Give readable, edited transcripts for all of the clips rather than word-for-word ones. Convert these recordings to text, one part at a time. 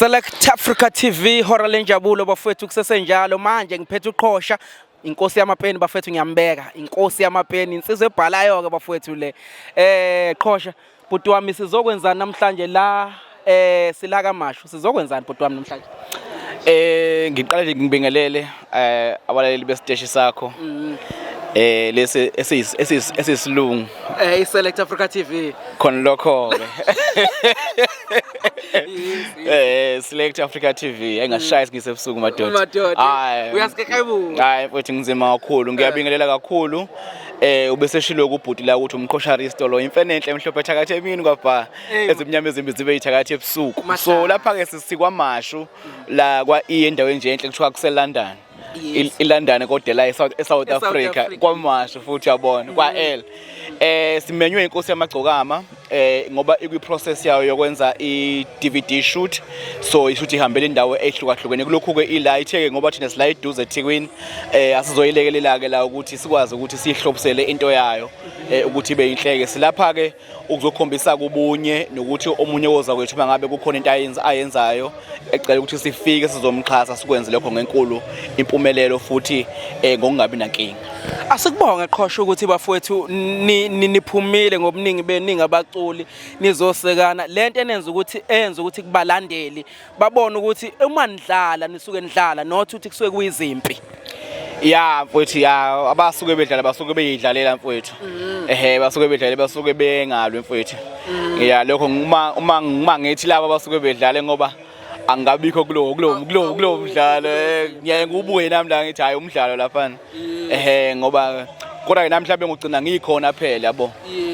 Select Africa TV hora lenjabulo bafethu kusesenjalo manje ngiphethe uQhosha Inkosi Yamagcokamaand bafethu ngiyambeka Inkosi Yamagcokamaand insizwe ebhalayo ke bafethu le Qhosha bhuti wami sizokwenzana namhlanje la sila kaMashu sizokwenzana bhuti wami namhlanje Ngiqala nje ngibingelele abalaleli besiteshi sakho lesi esisilungu Select Africa TV khona lokho ke Select Africa TV engashaya ngisebusuku madoda uyasikekhebuka hayi futhi ngizima kakhulu ngiyabingelela kakhulu ubeseshilo kubhuti la ukuthi umqhosha restore imfene enhle emhlophe ethakathi emini kwabha ezimnyama ezimbi zibe yithakathi ebusuku so lapha ke sisikwaMashu la kwa endaweni nje enhle kuthiwa kuseLondon iLondon kodwa la eSouth Africa kwaMashu futhi yabona kwa L simenywe Inkosi Yamagcokamaand ngoba ikwi-process yayo yokwenza i-DVD shoot so ishuthi ihambele indawo ehlukahlukene kulokhu ke ila itheke ngoba thina sila iduze eThekwini asizoyilekelela ke la ukuthi sikwazi ukuthi sihlobisele into yayo ukuthi ibe inhleke silapha ke ukuzokhombisa kubunye nokuthi omunye woza kwethu mangabe kukhona into ayenzayo ecela ukuthi sifike sizomxhasa sikwenze lokho ngenkulu impumelelo futhi ngokungabi nankinga. Asikubonga Qhosha ukuthi bafowethu niphumile ngobuningi beningi abaculi nizosekana lento enenza ukuthi kubalandeli babone ukuthi uma nidlala nisuke nidlala not ukuthi kusuke kuyizimpi. Ya mfowethu ya abasuke bedlala basuke beyidlalela mfowethu basuke bedlala basuke bengalwe mfowethu ya lokho uma ngithi laba basuke bedlala ngoba angabikho kulo mdlalo ngiyaye ngubuye nami la ngithi hayi umdlalo lapha ngoba kodwa namhlanje ngigcina ngikhona phela yabo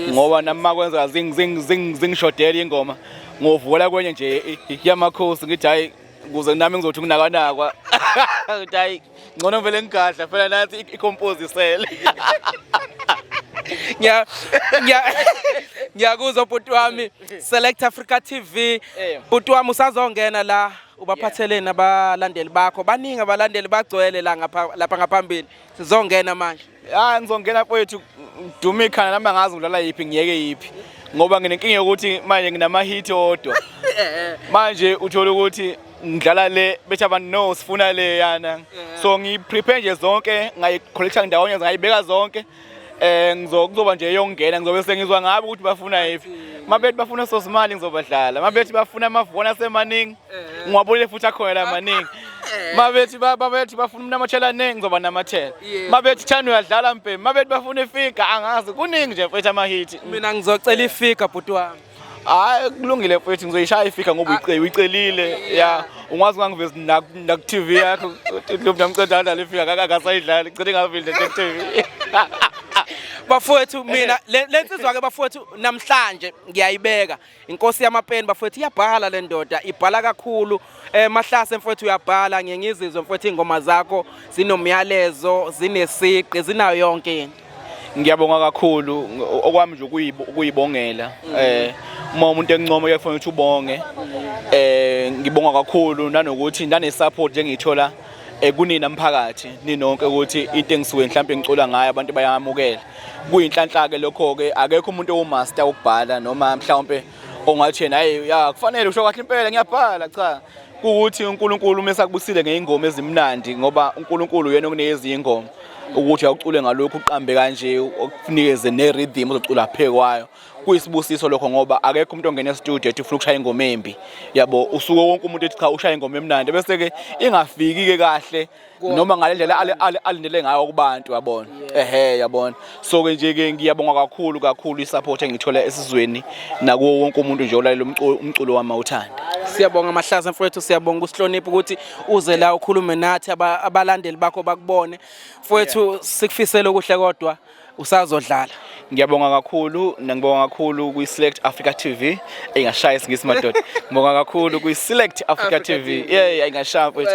ngoba nami makwenza zingishodela ingoma ngovuka kwenye nje yamakhosi ngithi hayi ukuze nami ngizothi nginakanakwa ukuthi hayi ngcono vele ngigadla phela nathi icomposisele ngiyakuzwa bhuti wami Select Africa TV bhuti wami usazongena la ubaphatheleni abalandeli bakho baningi abalandeli bagcwele la lapha ngaphambili sizongena manje ngizongena mfowethu duma ikhana nami angazi ngidlala yipi ngiyeke yipi ngoba nginenkinga yokuthi manje nginama hit odwa manje uthola ukuthi ngidlala le bethi abantu no sifuna le yana so ngiprepare nje zonke ngayicollecta ndawonye ngayibeka zonke kuzoba nje yongena ngizobe sengizwa ngabe ukuthi bafuna yipi mabethi bafuna sosimali ngizobadlala mabethi bafuna amavona semaningi ngiwabonile futhi akhona la maningi mabethi bafuna umnamathela nengi ngizoba namathela mabethi thana uyadlala mpembe mabethi bafuna ifika angazi kuningi nje mfethu amahit mina ngizocela ifika bhuti wami hayi kulungile mfethu ngizoyishaya ifika ngoba uyicelile ya ungazi ngangiveza naku TV yakho lo mntu amceda adlala ifika akasayidlala ngicela ngavile nje TV bafowethu mina lensizwa ke bafowethu namhlanje ngiyayibeka Inkosi Yamagcokamaand bafowethu iyabhala le ndoda ibhala kakhulu mahlase mfowethu uyabhala ngiyengizizwe mfowethu ingoma zakho zinomyalezo zinesiqi zinayo yonke into. Ngiyabonga kakhulu okwami nje ukuyibongela uma umuntu encomo uyakufanele ukuthi ubonge ngibonga kakhulu nanokuthi ndane support nje ngithola kunina umphakathi ninonke ukuthi into engisuke mhlawumbe ngicula ngayo abantu bayamukela kuyinhlanhla ke lokho ke akekho umuntu owumaster ukubhala noma mhlawumbe ongathi yena hayi ya kufanele usho kahle impela ngiyabhala cha ukuthi uNkulunkulu mesakubusile ngeingoma ezimnandi ngoba uNkulunkulu uyena okuneze ingoma ukuthi awucule ngalokho uqambe kanje ukunikeze nerhythm ozocula phekwayo kuyisibusiso lokho ngoba akekho umuntu ongena e-studio ethi ufuna ukushaya ingoma embi yabo usuke wonke umuntu ethi cha ushaya ingoma emnandi bese ke ingafiki ke kahle noma ngalendlela alindele ngayo kubantu yabona yabona so ke nje ke ngiyabonga kakhulu isupport engithola esizweni nakuwo wonke umuntu nje olalela umculo wami awuthanda. Siyabonga mahlaza mfowethu siyabonga usihlonipha ukuthi uze la ukhulume nathi abalandeli bakho bakubone mfowethu sikufisela okuhle kodwa usazodlala. Ngiyabonga kakhulu ngibonga kakhulu kwi-Select Africa TV engashaya isingisi madoda ngibonga kakhulu kwi-Select Africa TV engashaya mfowethu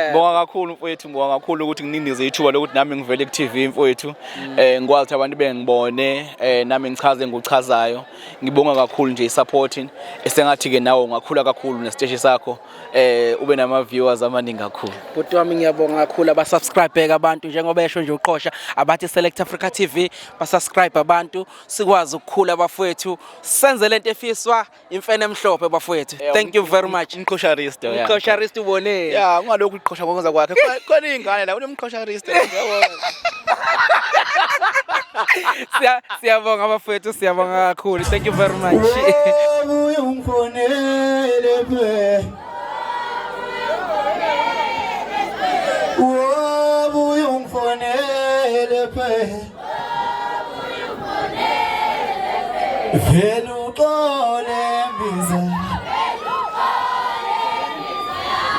ngibonga kakhulu mfowethu ngibonga kakhulu ukuthi ngininize ithuba lokuthi nami ngivele ku-TV mfowethu ngikwazi ukuthi abantu bengibone nami ngichaze ngokuchazayo ngibonga kakhulu nje i-supporting esengathi ke nawe ungakhula kakhulu nesiteshi sakho ube nama viewers amaningi kakhulu. Bhuti wami ngiyabonga kakhulu abasubscribe abantu njengoba esho nje uQhosha abathi Select Africa TV ba-subscribe abantu sikwazi ukukhula bafowethu senze lento efiswa imfene emhlophe bafowethu. Thank you very much. Umqhosharisto yeah. Umqhosharisto ubone. Yeah, ungalokhu uqhosha ngokwenza kwakhe. Khona izingane la unomqhosharisto yabona. Siyabonga bafowethu, siyabonga kakhulu. Thank you very much. Velu kole mbiza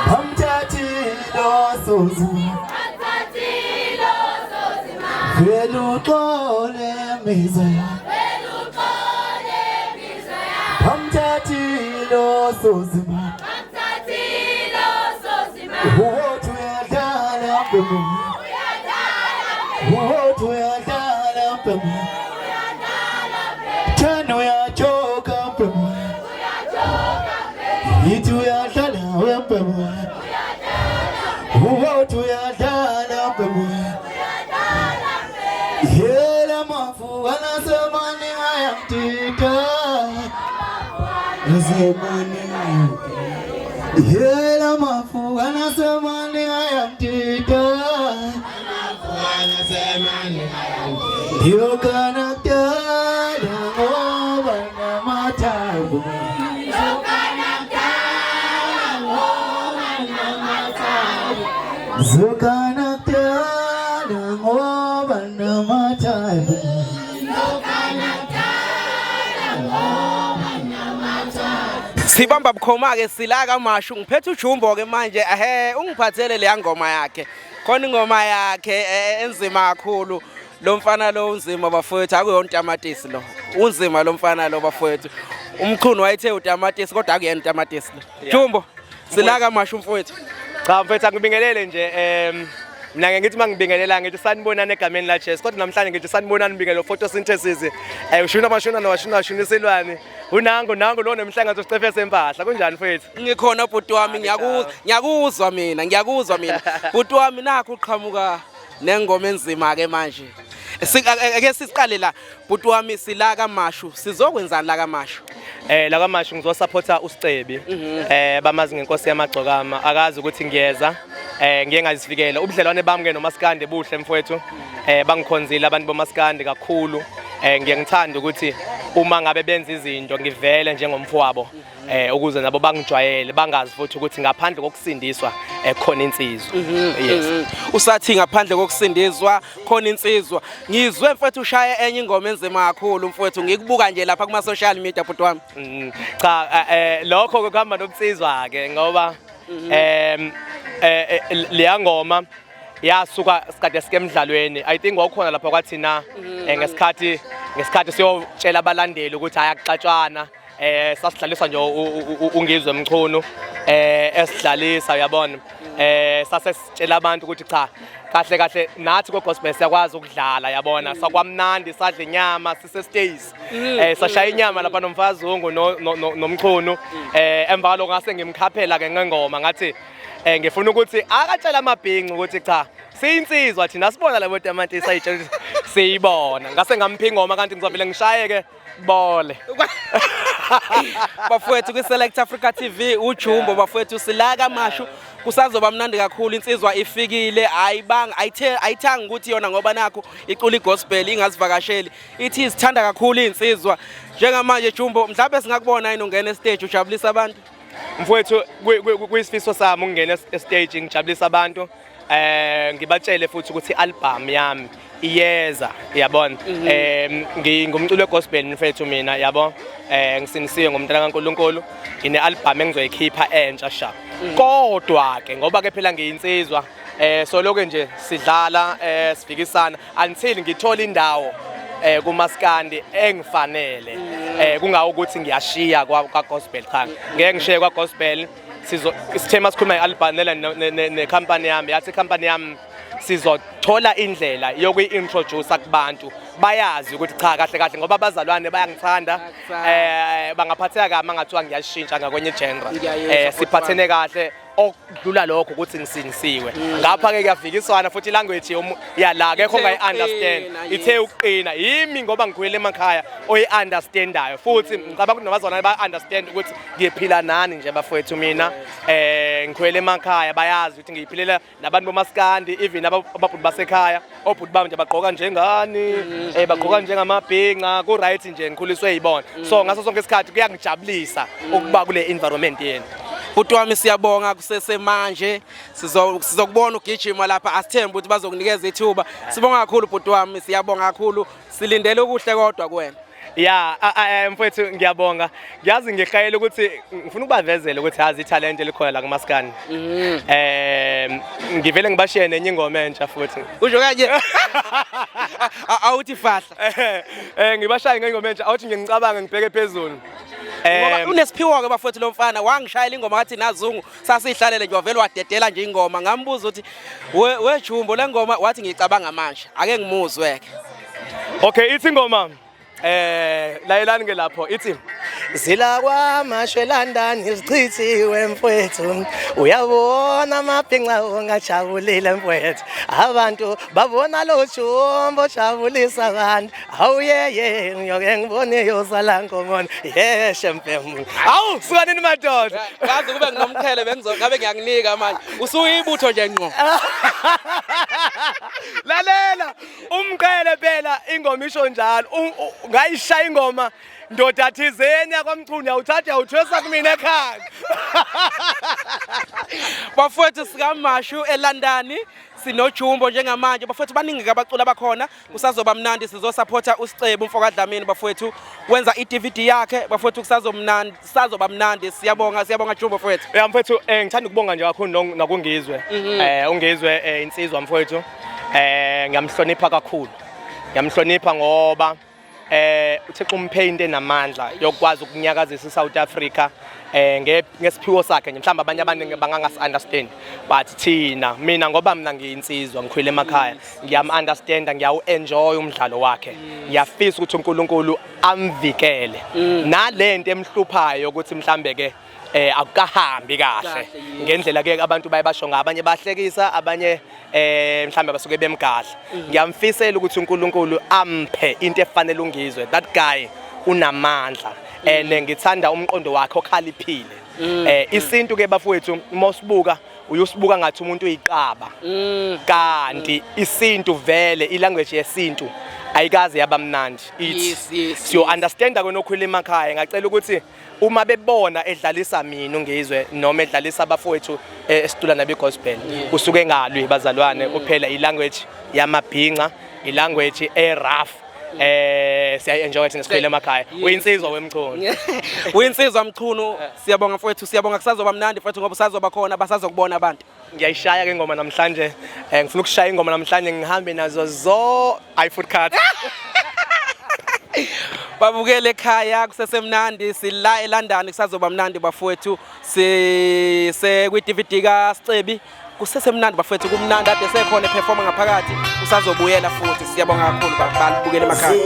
Pamtati lo sozima Velu kole mbiza Pamtati lo sozima Uhotu ya dala mpemu Uhotu ya dala mpemu Tano ya choka mpemu Itu ya dala mpemu Uhotu ya dala mpemu Hela mafu anasemani hayamtika Anasemani Hela mafu anasemani hayamtika Dio kanakta Dango bana matabu Zukanakta Dango bana matabu Sibamba bukhoma ke silaka mashu ngiphethe ujumbo ke manje ungiphathele le ngoma yakhe khona ingoma yakhe enzima kakhulu lo mfana lo unzima bafowethu akuyona tamatisi lo unzima lo mfana lo bafowethu umchunu wayethe utamatisi kodwa akuyena tamatisi lo Jumbo silaka mashu mfowethu cha mfethu angibingelele nje mina ngeke ngithi mangibingelela ngithi sanibonana egameni la Jess kodwa namhlanje ngithi sanibonana mbingelo photosynthesis ushuna mashuna nowashuniselwane unango lo nemhlangazo sicefe sempahla kunjani mfethu ngikhona bhuti wami ngiyakuzwa mina bhuti wami nakho uqhamuka nengoma enzima ke manje ake sisiqale la bhuti wami sila kaMashu sizokwenzani la kaMashu la kaMashu ngizosupporta uSicebi bamazi ngeNkosi Yamagcokamaand akazi ukuthi ngiyeza ngiye ngazifikela ubudlelwane bami ke noMaskandi buhle mfowethu bangikhonzile abantu boMaskandi kakhulu ngiye ngithanda ukuthi uma ngabe benza izinto ngivele njengomfowabo ukuze nabo bangijwayele bangazi futhi ukuthi ngaphandle kokusindiswa khona insizwa yes usathi ngaphandle kokusindiswa khona insizwa ngizwe mfethu ushaya enye ingoma enzima kakhulu mfethu ngikubuka nje lapha kuma social media bhuti wami cha lokho kuhamba nobunsizwa ke ngoba le ngoma yasuka sikade sike emidlalweni I think wakhona lapha kwathina ngesikhathi siyotshela abalandeli ukuthi ayakuxatshwana sasidlaliswa nje ungizwe emchunu esidlalisa uyabona sasesitshela abantu ukuthi cha kahle nathi gospel siyakwazi ukudlala yabona sakwamnandi sadla inyama sise stays sashaya inyama lapha nomfazungu nomchunu emva lokho ngase ngimkhaphela ke ngengoma ngathi ngifuna ukuthi akatshela amabhinqi ukuthi cha siyinsizwa thina sibona labo tamatisi ayitshela siyibona ngase ngamphi ingoma kanti ngizovele ngishayeke bole bafowethu ku Select Africa TV uJumbo bafowethu sila kaMashu kusazoba mnandi kakhulu insizwa ifikile ayithanga ukuthi yona ngoba nakho icula igospel ingazivakasheli ithi sithanda kakhulu insizwa njengamanje Jumbo mhlawumbe singakubona yini ungena e-stage ujabulisa abantu mfowethu kuyisifiso sami ukungena e-stage ngijabulisa abantu ngibatshele futhi ukuthi i-album yami iyeza yabona ngingumculo wegospel mfethu mina yabo ngisinisiwe ngomntana kaNkulunkulu ine-album engizoyikhipha entsha sha kodwa ke ngoba ke phela ngiyinsizwa so lokho nje sidlala sifikisana until ngithola indawo kuMaskandi engifanele kungawo ukuthi ngiyashiya kwagospel cha ngeke ngishiye kwagospel sithema sikhuluma nge-album ne-company yami yathi company yami sizothola indlela yokuyi-introduce kubantu bayazi ukuthi cha kahle ngoba abazalwane bayangithanda bangaphatheka kahle mangathiwa ngiyashintsha ngakwenye genre siphathene kahle okudlula lokho ukuthi ngisinisiwe ngapha ke kuyafikiswana futhi language yala akekho ngayi-understand ithe uqina yimi ngoba ngikhulele emakhaya oyi-understandayo futhi ngicabanga ukuthi nabazona ba-understand ukuthi ngiphila nani nje bafowethu mina ngikhulele emakhaya bayazi ukuthi ngiyiphilela nabantu bomaskandi even ababhuti basekhaya obhuti bami nje bagqoka njengani bagqoka njengamabhinqa ku-right nje ngikhuliswe yibona so ngaso sonke isikhathi kuyangijabulisa ukuba kule environment yenu. Bhuti wami siyabonga kusesemanje sizokubona ugijima lapha asithembe ukuthi bazokunikeza ithuba sibonga kakhulu bhuti wami siyabonga kakhulu silindele ukuhle kodwa kuwena. Ya mfowethu ngiyabonga ngiyazi ngihayela ukuthi ngifuna ukubavezela ukuthi yazi italent elikhona la kumaskani ngivele ngibashiye nenye ingoma entsha futhi usho kanje awuthi fahla ngibashaya ngengoma entsha awuthi ngicabanga ngibheke phezulu ngoba unesiphiwo ke bafowethu lo mfana wangishayela ingoma ngathi nazungu sasihlalele nje wavela wadedela nje ingoma ngambuza ukuthi wejumbo lengoma wathi ngicabanga manje ake ngimuzweke. Okay ithi ingoma layelani ke lapho ithi zila kwamashe London isichithiwe mfowethu uyabona amabhinqa ongajabulile mfowethu abantu babona lo jumbo jabulisa abantu awuyeye ngiyoke ngibone yozala ngomona yeshe mfemu awu sukanini madoda ngazi kube nginomqhele bengizokabe ngiyakunika manje usuyibutho nje ngqo lalela umqhele phela ingoma isho njalo ngayishaya ingoma ndoda thizeni yakwamchuni awuthatha awuthwesa kumina ekhaya bafowethu sikamashu eLondon sinojumbo njengamanje bafowethu baningi abaculi abakhona kusazoba mnandi sizosupporta uSicebo umfoko kaDlamini bafowethu wenza iDVD yakhe bafowethu kusazoba mnandi siyabonga Jumbo bafowethu. Ya mfowethu ngithanda ukubonga nje kakhulu nakungizwe ungizwe insizwa mfowethu ngiyamhlonipha kakhulu ngiyamhlonipha ngoba uThixo umphe into enamandla yokwazi ukunyakazisa iSouth Africa ngesiphiwo sakhe nje mhlawumbe abanye abaningi bangangas-understand but thina mina ngoba mina ngiyinsizwa ngikhwele emakhaya ngiyam-understanda ngiyawu-enjoy umdlalo wakhe ngiyafisa ukuthi uNkulunkulu amvikele nalento emhluphayo ukuthi mhlambe ke akukahambi kahle ngendlela ke abantu baye basho ngabanye bahlekisa abanye mhlambe basuke bemgahla ngiyamfisela ukuthi uNkulunkulu amphe into efanele ungizwe that guy unamandla ngithanda umqondo wakhe okhaliphile isintu ke bafowethu mosibuka uyusibuka ngathi umuntu uyiqaba kanti isintu vele ilanguage yesintu ayikaze yabamnandi ithi so understand kwenokhwela emakhaya ngacela ukuthi uma bebona edlalisa mina ungizwe noma edlalisa abafowethu esitula nabe gospel usuke ngalwi bazalwane kuphela ilanguage yamabhinqa ilanguage rough siya-enjoy thina sikhwele emakhaya uyinsizwa wemchunu uyinsizwa mchunu siyabonga mfowethu siyabonga kusazoba mnandi mfowethu ngoba usazoba khona basazokubona abantu ngiyayishaya ke ingoma namhlanje ngifuna ukushaya ingoma namhlanje ngihambe nazo iFood card babukele ekhaya kusesemnandi sila eLondon kusazoba mnandi bafowethu kwi-DVD kaSicebi kusesemnandi bafowethu kumnandi ade sekhona eperforma ngaphakathi usazobuyela futhi siyabonga kakhulu babukele emakhaya.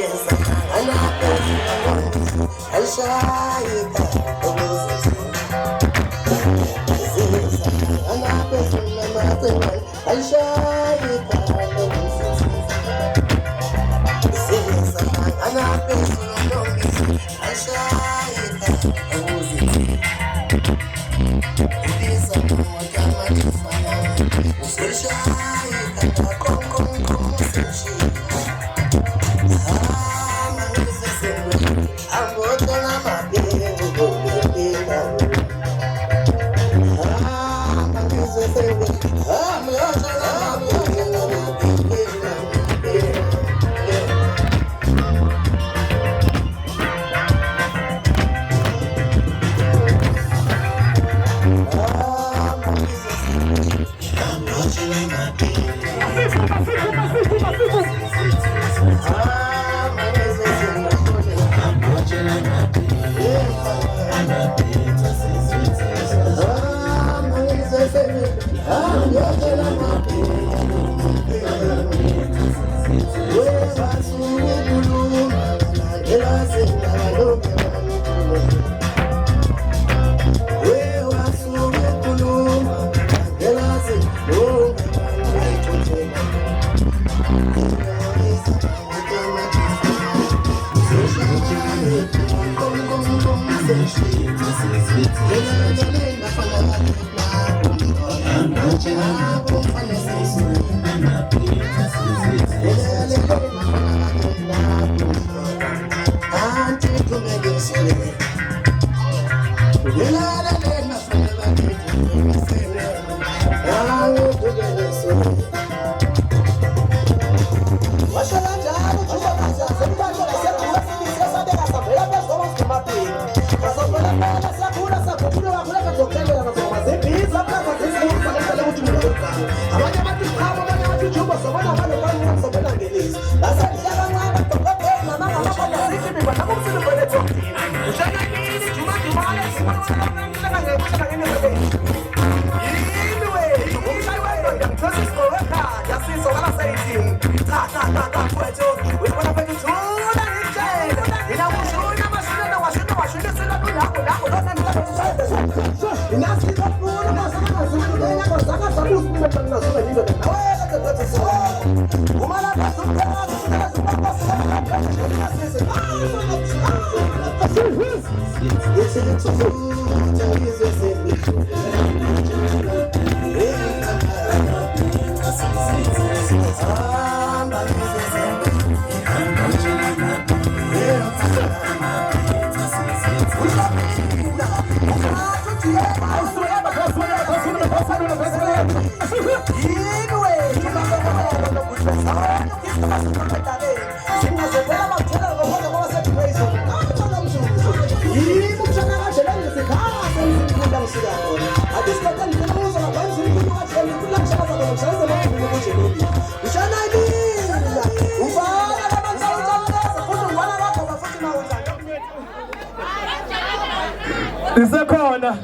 Isekhona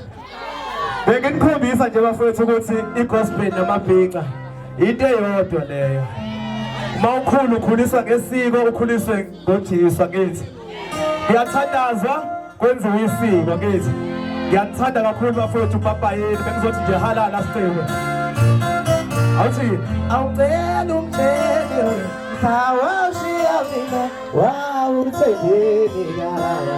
benginikhombisa nje bafethu ukuthi igospel namabhinqa into eyodwa leyo. Mawukhulu ukhuliswa ngesiko ukhuliswe ngoJesu kithi. Ngiyathandazwa kwenziwe isiko kithi. Ngiyathanda kakhulu bafethu papa yini bengizothi nje halala sicelo. Awuthi awucela umtheni khawashiya mina wawutheni kabi.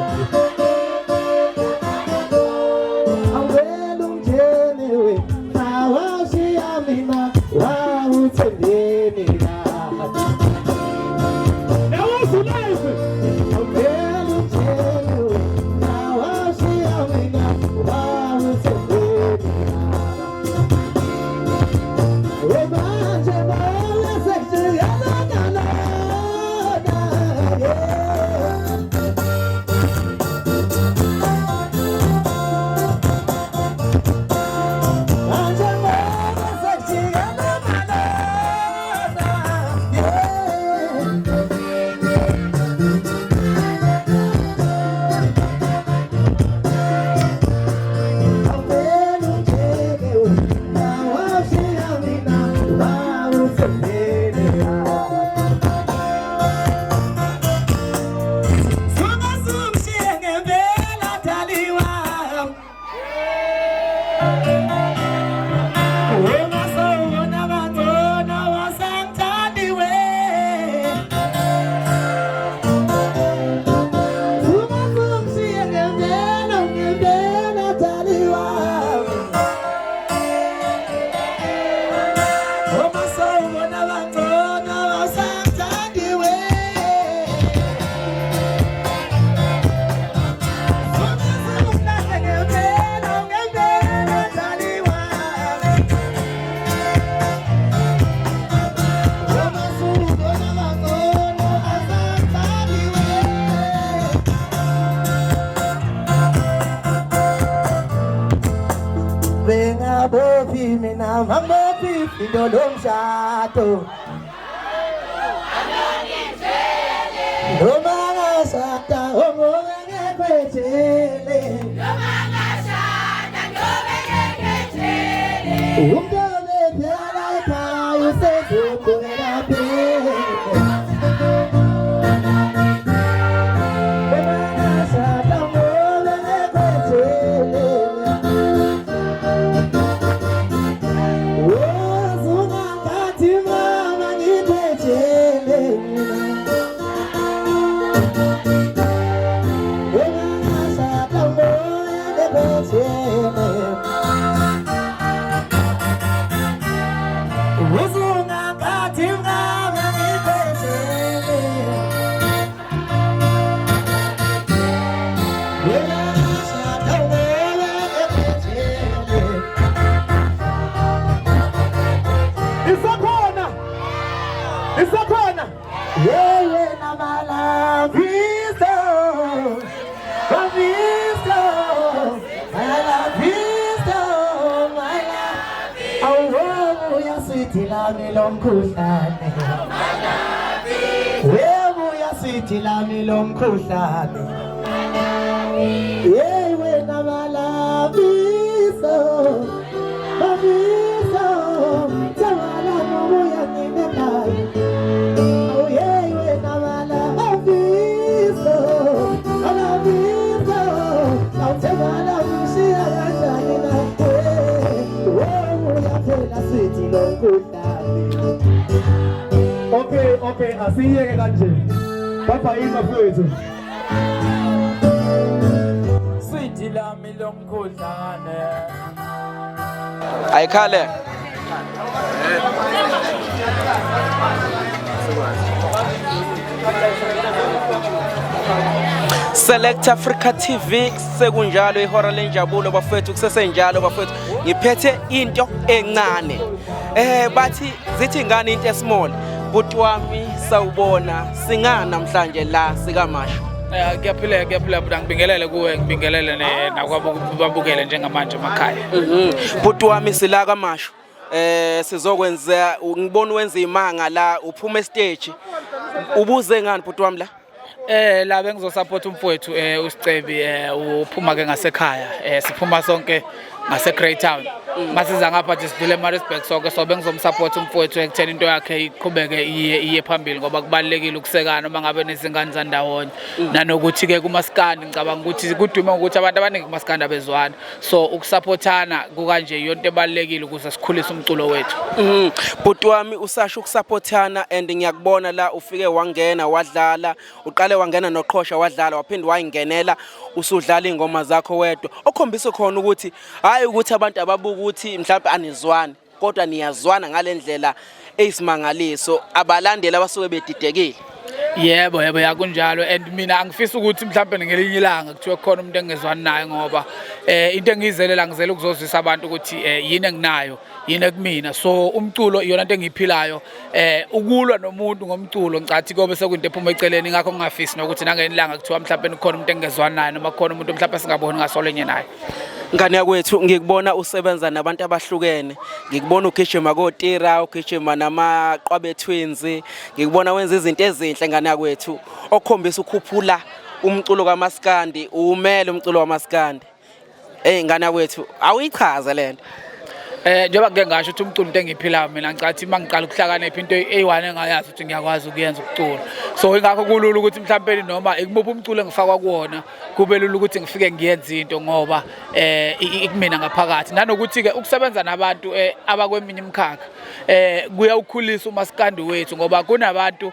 Indodomshato Domanga Sata Omenge Kwetele Domanga Sata Omenge Kwetele Umdole Piala Kayu Sedu Kuerape Domanga Sata Omenge Kwetele Okay, asiyeke kanje. Papa ima mfowethu. Sithi lami lomkhuhlane. Ayikhale. Select Africa TV sekunjalo ihora lenjabulo bafethu kusesenjalo bafethu ngiphethe into encane bathi zithi ngani into esmall buti wami sawubona singana namhlanje la sikamasho Kuyaphila buti ngibingelele kuwe ngibingelele nakwababukele njengamanje emakhaya buti wami sila kamasho sizokwenza ngibona wenza imanga la uphuma stage ubuze ngani buti wami la la bengizosupport umfowethu uSicebi uphuma ke ngasekhaya siphuma sonke ngase Great Town masiza ngapha nje sidlule eMaritzburg sonke so bengizomsupport umfowethu ekutheni into yakhe iqhubeke iye phambili ngoba kubalekile ukusekana noma ngabe nezingane zandawonye nanokuthi ke kumaskandi ngicabanga ukuthi kudume ukuthi abantu abaningi kumaskandi abezwana so ukusupportana kukanje yonke ebalekile ukuze sikhulise umculo wethu buti wami usasho ukusupportana and ngiyakubona la ufike wangena wadlala uqale wangena noQhosha wadlala waphinde wayingenela usudlala ingoma zakho wedwa okhombisa khona ukuthi hayi ukuthi abantu ababuka ukuthi mhlawumbe anizwani kodwa niyazwana ngalendlela eyisimangaliso abalandeli abasuke bedidekile yebo yakunjalo and mina angifisa ukuthi mhlawumbe ngelinye ilanga kuthiwe khona umuntu engezwani naye ngoba into engiyizelela ngizela ukuzozwisa abantu ukuthi yini enginayo yini kumina so umculo iyona into engiphilayo ukulwa nomuntu ngomculo ngicathi kobe sekunto ephuma eceleni ngakho ngingafisi nokuthi nangenilanga kuthiwa mhlawumbe khona umuntu engezwani naye noma khona umuntu mhlawumbe singaboni ngasolenye naye ngane yakwethu ngikubona usebenza nabantu abahlukene ngikubona ugijima koTira ugijima namaqwabe twins ngikubona wenza izinto ezinhle ngane yakwethu okhombisa ukukhuphula umculo kaMaskandi umele umculo waMaskandi ngane yakwethu awuyichaza lento njengoba ngeke ngasho ukuthi umculo into engiphilayo mina ngicathi mangiqala ukuhlakanipha into eyiwane engayazi ukuthi ngiyakwazi ukuyenza ukucula so ingakho kulula ukuthi mhlawumbe noma ikubuphi umculo engifakwa kuwona kube lula ukuthi ngifike ngiyenze into ngoba ikumina ngaphakathi nanokuthi ke ukusebenza nabantu abakweminye imikhakha kuyawukhulisa uMaskandi wethu ngoba kunabantu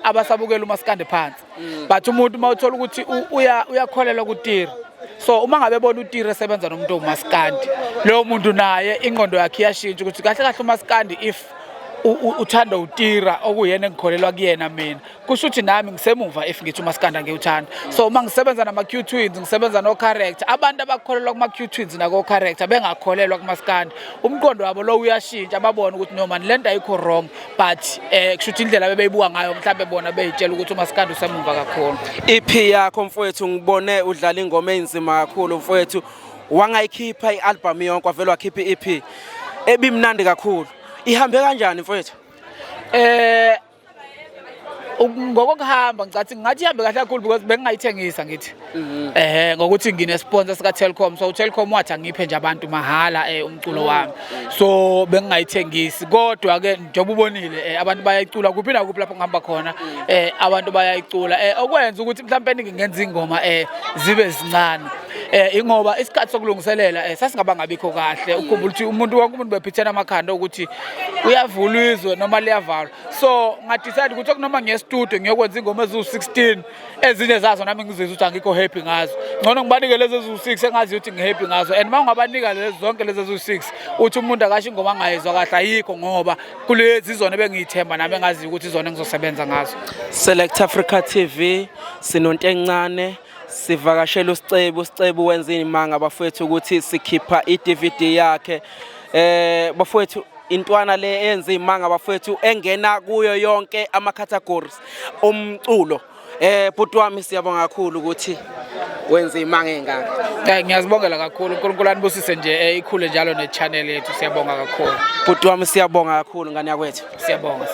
abasabukela uMaskandi phansi but umuntu mawuthola ukuthi uyakholelwa kuTira so uma ngabe bona uTira esebenza nomuntu uMaskandi lo muntu naye ingqondo yakhe iyashintsha ukuthi kahle kahle uMaskandi if uthanda uTira okuyena engikholelwa kuyena mina kusho ukuthi nami ngisemuva if ngithi uMaskandi ngiyuthanda so uma ngisebenza nama Q twins ngisebenza no character abantu abakholelwa kuma Q twins nako character bengakholelwa kuMaskandi umqondo wabo lo uyashintsha ababona ukuthi no man lento ayikho wrong but kusho ukuthi indlela bebeyibuka ngayo mhlawumbe bona beyitshela ukuthi uMaskandi usemuva kakhulu EP yakho mfowethu ngibone udlala ingoma enzima kakhulu mfowethu wangayikhipha ialbum yonke wavela wakhipha iEP ebimnandi kakhulu ihambe kanjani mfowethu ngokuhamba ngicathi ngathi ihambe kahle kakhulu because bengingayithengisa ngithi ngokuthi ngine sponsor sika Telkom so uTelkom wathi angiphe nje abantu mahala umculo wami so bengingayithengisi kodwa ke njengoba ubonile abantu bayayicula kuphi na kuphi lapho ngihamba khona abantu bayayicula okwenza ukuthi mhlawumbe ngingenza ingoma zibe zincane ingoba isikhathi sokulungiselela sasingaba ngabikho kahle ukukhumbula ukuthi umuntu wonke umuntu bephithena amakhanda ukuthi uyavula izwe noma liyavalwa. So ngadecide ukuthi kunoma ngestudio ngiyokwenza ingoma eziwu-16 ezinye zazo nami ngizizwe ukuthi angikho happy ngazo. Ngcono ngibanike lezi eziwu-6 engazi ukuthi ngihappy ngazo, and mangabanika lezi zonke lezi eziwu-6 uthi umuntu akasho ingoma angayizwa kahle ayikho ngoba kulezi izona bengiyithemba nami engazi ukuthi izona engizosebenza ngazo. Select Africa TV sinontencane sivakashela uSicebo wenzini manga bafowethu ukuthi sikhipha iDVD yakhe bafowethu intwana le enza imanga bafowethu engena kuyo yonke ama categories omculo. Bhuti wami siyabonga kakhulu ukuthi wenza imanga engaka. Ngiyazibongela kakhulu, uNkulunkulu anibusise nje ikhule njalo ne channel yethu, siyabonga kakhulu. Bhuti wami siyabonga kakhulu ngani yakwethu. Siyabonga.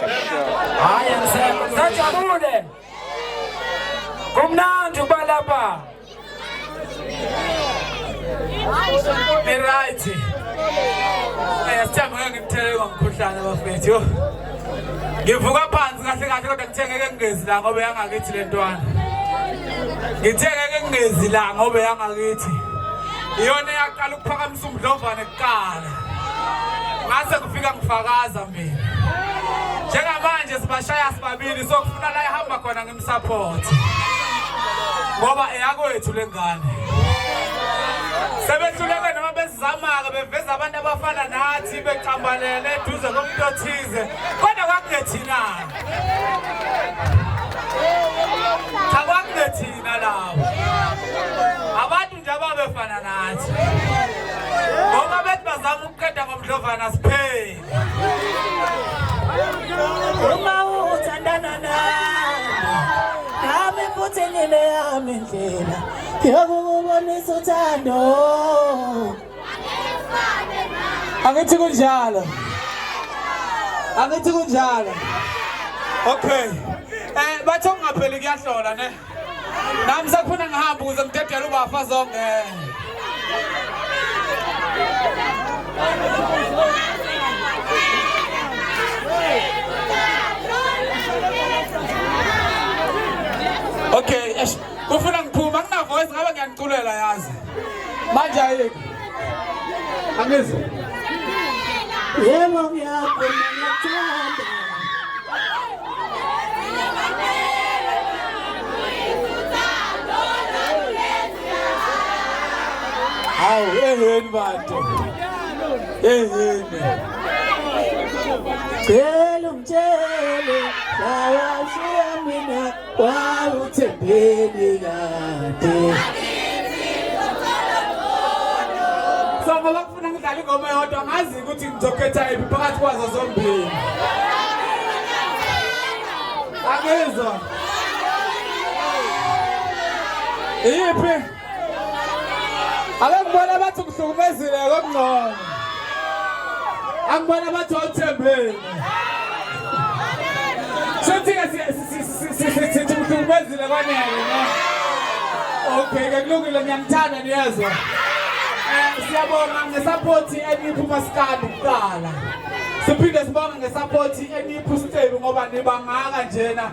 Hayi sajabule. Kumnandi balapha. Right. Sithemba ngimthele ngomkhuhlane bafethu. Ngivuka phansi kahle kahle kodwa ngithengeke ngingezi la ngoba yangakithi lentwana. Ngithengeke ngingezi la ngoba yangakithi. Iyona yaqala ukuphakamisa umdlovane kuqala. Ngase kufika ngifakaza mina. Njengamanje sibashaya sibabili sokufuna la ihamba khona ngimsupport. Ngoba eyakwethu lengane. Sebehluleke noma bezizama-ke beveza abantu abafana nathi becambalele eduze komuntu othize kodwa kwakungethina. Cha kwakungethina lawo. Abantu nje ababefana nathi. Ngoba bethi bazama ukuqeda ngomdlovana sipheli. Uma uthandana nami futhi ngiyami indlela yokubonisa uthando. Angithi kunjalo. Angithi kunjalo. Okay. Batho ngapheli kuyahlola ne. Nami sakufuna ngihamba ukuze ngidedele ubafa zonke. Okay, kufuna ngiphuma ngina voice ngabe ngiyaniculela yazi. Manje ayike. Angizwe. Yebo ngiyabona ngiyathanda. Hawu eheni bantu. Eheni. Cela umtshele lawashiya mina wawuthembeni kade. So ngoba kufuna ngidlala ingoma eyodwa ngazi ukuthi ngizokhetha iphi phakathi kwazo zombili. Angizwa. Iphi? Akubona bathi kuhlukumezile kokungcono. Angibona bathi awuthembeni. Sithi kuhlukumezile kwanele ne. Okay, kulungile ngiyamthanda niyezwa. Siyabonga ngesupport eniphi uMaskandi kuqala. Siphinde sibonga ngesupport eniphi uSicebo ngoba nibangaka njena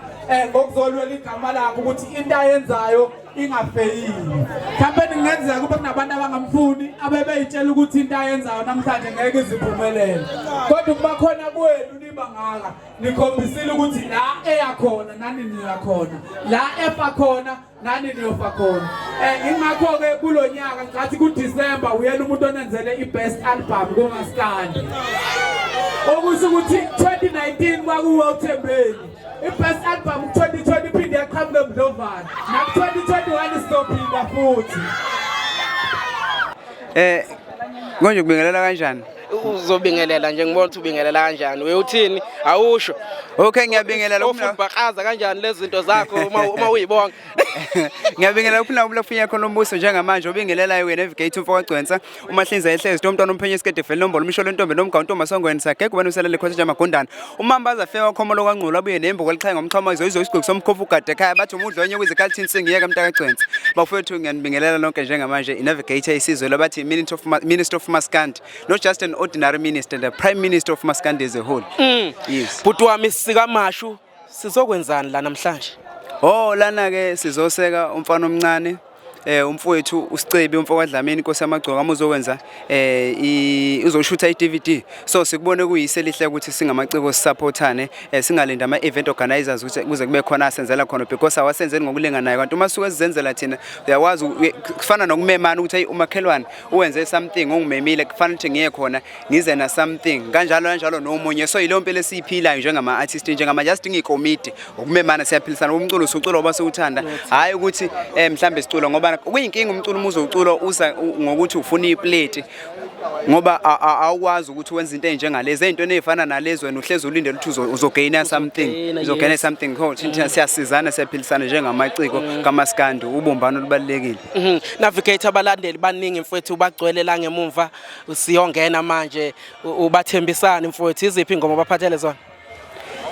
ngokuzolwela igama lakho ukuthi into ayenzayo ingafeyili. Mhlawumbe ningenzeka kube kunabantu abangamfuni abebeyitshela ukuthi into ayenzayo namhlanje ngeke iziphumelele. Kodwa kuba khona kwenu nibangaka nikhombisile ukuthi la eyakhona nani niyakhona. La efa khona nani niyofa khona. Ingakho ke kulonyaka ngathi kuDecember uyena umuntu onenzele ibest album kuMaskandi. Okusho ukuthi 2019 kwakuwa uThembeni. Ibest album 2020 phinde yaqhamuka eMdlovana. Na 2021 stopinga futhi. Konje kubingelela kanjani? Uzobingelela nje ngibona ukuthi ubingelela kanjani. Uyothini? Awusho. Okay, ngiyabingelela ufuna ubhaqaza kanjani lezi zinto zakho uma uyibonga. Ngiyabingelela ufuna ubulafunya khona umbuso njengamanje obingelelayo weNavigator mfowagcwensa umahlinza ehlezi umntwana umphenye isikede vele nombolo umsholo intombi nomgaunto masongweni sakhe kubani uselele Qhosha Yamagcokamaand umambaza feka wakhomolo kwanqula abuye nembo kwelixhaya ngomchamazo isigqoko somkhofu ugade ekhaya bathi umudlonye kwizikhalithi singiyeka mntakagcwensa bafowethu ngiyanibingelela lonke njengamanje iNavigator isizwe labathi Minister of Maskandi, not just an ordinary minister, the Prime Minister of Maskandi as a whole. Yes. Bhuti wami sikamashu sizokwenzani la namhlanje? Oh lana ke sizoseka umfana omncane umfowethu uSicebi umfokwadlamini Inkosi Yamagcokamaand uzokwenza uzoshutha iDVD. So sikubone kuyiselihle ukuthi singamaciko sisupportane singalinda ama-event organizers ukuthi kuze kube khona asenzela khona because awasenzeni ngokulinganayo kanti uma suke sizenzela thina uyakwazi kufana nokumemana ukuthi hey umakhelwane uwenze something ongimemile kufanele ukuthi ngiye khona ngize na something kanjalo nomunye so yileyo mpilo esiyiphilayo njengama artist njengama just ngikomiti ukumemana siyaphilisana umculo usuculo oba sewuthanda hayi ukuthi mhlambe sicula ngoba kuyinkinga umculo umuzo usa ngokuthi ufuna iplate ngoba awukwazi ukuthi wenze into enjengalezi into ezifana nalezo wena uhlezi ulindele ukuthi uzogaina something uzogaina something thina siyasizana siyaphilisana njengamaciko kamaskandi ubumbano lubalekile. Navigator abalandeli baningi mfowethu bagcwele la ngemuva siyongena manje ubathembisana mfowethu iziphi ingoma baphathele zona?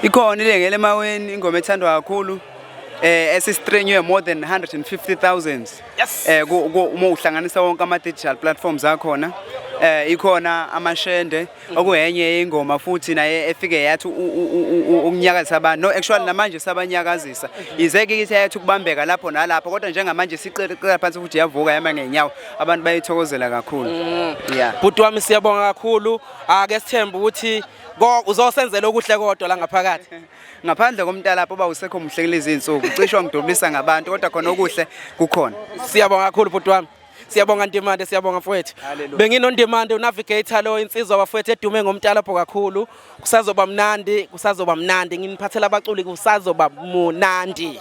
Ikhona ilengele emaweni ingoma ethandwa kakhulu esistrenywe more than 150,000 uma uhlanganisa wonke ama-digital platforms akhona ikhona amashende okuyenye ingoma futhi naye efike yathi ukunyakazisa abantu no actually namanje sabanyakazisa izeke ithi yathi ukubambeka lapho nalapho kodwa njengamanje siqeqela phansi futhi yavuka yama ngenyawo abantu bayithokozela kakhulu. Bhuti wami siyabonga kakhulu ake sithembe ukuthi uzosenzela okuhle kodwa la ngaphakathi ngaphandle komntala lapho bawusekho umhlekelezi insuku cisho ngidobulisa ngabantu kodwa khona okuhle kukhona. Siyabonga kakhulu bhuti wami. Siyabonga Ntemane siyabonga mfowethu. Benginondemande uNavigator lo insizwa bafowethu edume ngomntala lapho kakhulu kusazoba mnandi nginiphathela abaculi kusazoba munandi.